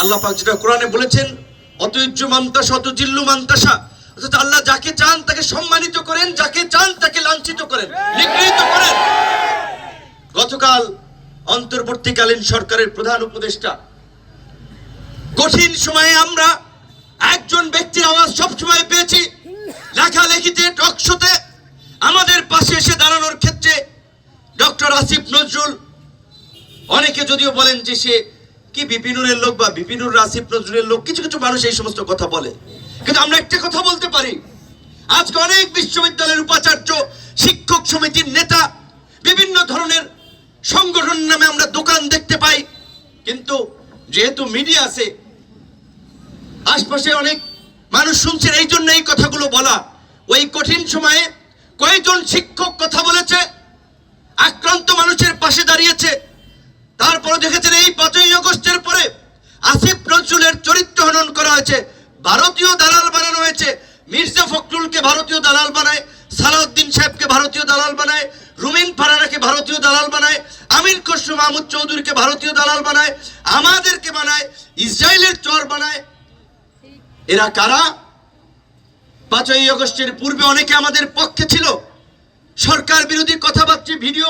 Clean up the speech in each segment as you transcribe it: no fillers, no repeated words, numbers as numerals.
আল্লাহ পাক যেটা কোরআনে বলেছেন, অতুজ্জু মান্তাসা অতুজিল্লু মান্তাসা, অর্থাৎ আল্লাহ যাকে চান তাকে সম্মানিত করেন, যাকে চান তাকে লাঞ্ছিত করেন, নিগৃহীত করেন। গতকাল অন্তর্বর্তীকালীন সরকারের প্রধান উপদেষ্টা, কঠিন সময়ে আমরা একজন ব্যক্তির আওয়াজ সবসময় পেয়েছি, লেখালেখিতে, টকশোতে আমাদের পাশে এসে দাঁড়ানোর ক্ষেত্রে ডক্টর আসিফ নজরুল। অনেকে যদিও বলেন যে সে কি বিপিনুরের লোক বা বিপিনুর আসিফ নজরুলের লোক, কিছু কিছু মানুষ এই সমস্ত কথা বলে, কিন্তু আমরা একটা কথা বলতে পারি, আজকে অনেক বিশ্ববিদ্যালয়ের উপাচার্য, শিক্ষক সমিতির নেতা, বিভিন্ন ধরনের সংগঠন নামে আমরা দোকান দেখতে পাই, কিন্তু যেহেতু মিডিয়া আছে, আশপাশে অনেক মানুষ শুনছেন, এই জন্য এই কথাগুলো বলা। ওই কঠিন সময়ে কয়েকজন শিক্ষক কথা বলেছে, আক্রান্ত মানুষের পাশে দাঁড়িয়েছে। তারপরে দেখেছেন এই 5ই আগস্টের পরে আসিফ নজরুলের চরিত্র হনন করা হয়েছে, ভারতীয় দালাল বানানো হয়েছে। মির্জা ফখরুলকে ভারতীয় দালাল বানায়, সালাউদ্দিন সাহেবকে ভারতীয় দালাল বানায়, রুমিন ফারানাকে ভারতীয় দালাল বানায়, আমির খসরু মাহমুদ চৌধুরীকে ভারতীয় দালাল বানায়, আমাদেরকে বানায় ইসরায়েলের চর বানায়। এরা কারা? 5ই আগস্টের পূর্বে অনেকে আমাদের পক্ষে ছিল, সরকার বিরোধী কথাবার্তা, ভিডিও,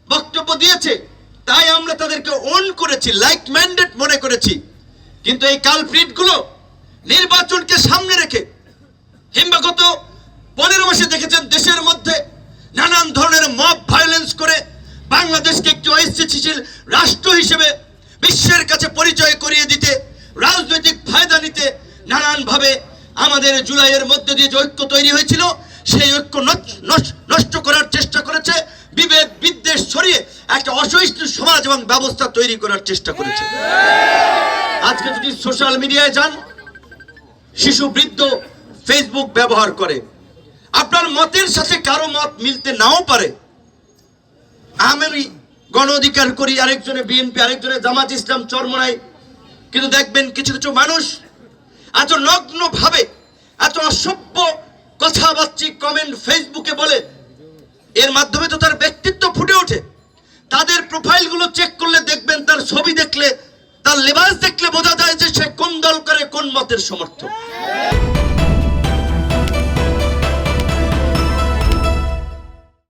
বক্তব্য দিয়েছে, তাই আমরা তাদেরকে অন করেছি, লাইক ম্যান্ডেট মনে করেছি। কিন্তু এই কালপ্রিট গুলো নির্বাচনকে সামনে রেখে, কিংবা গত 15 মাসে দেখেছেন দেশের মধ্যে নানান ধরনের মব ভায়োলেন্স করে বাংলাদেশকে একটি অস্থিতিশীল রাষ্ট্র হিসেবে বিশ্বের কাছে পরিচয় করিয়ে দিতে, রাজনৈতিক ফায়দা নিতে নানানভাবে আমাদের জুলাইয়ের মধ্যে দিয়ে যে ঐক্য তৈরি হয়েছিল, সেই ঐক্য নষ্ট করার চেষ্টা করেছে, বিভেদ বিদ্বেষ ছড়িয়ে একটা অসহিষ্ণু সমাজ এবং ব্যবস্থা তৈরি করার চেষ্টা করেছে। আজকে যদি সোশ্যাল মিডিয়ায় যান, শিশু বৃদ্ধ ফেসবুক ব্যবহার করে, আপনার মতের সাথে কারো মত মিলতে নাও পারে। আমি গণ অধিকার করি, আরেকজনে বিএনপি, আরেকজনে জামাত ইসলাম চরমোনাই, কিন্তু দেখবেন কিছু কিছু মানুষ এত নগ্ন ভাবে, এত অসভ্য কথাবার্তা কমেন্ট ফেসবুকে বলে, এর মাধ্যমে তো তার ব্যক্তিত্ব ফুটে ওঠে। তাদের প্রোফাইলগুলো চেক করলে দেখবেন, তার ছবি দেখলে, তার লেবাস দেখলে বোঝা যায় যে সে কোন দল করে, কোন মতের সমর্থক।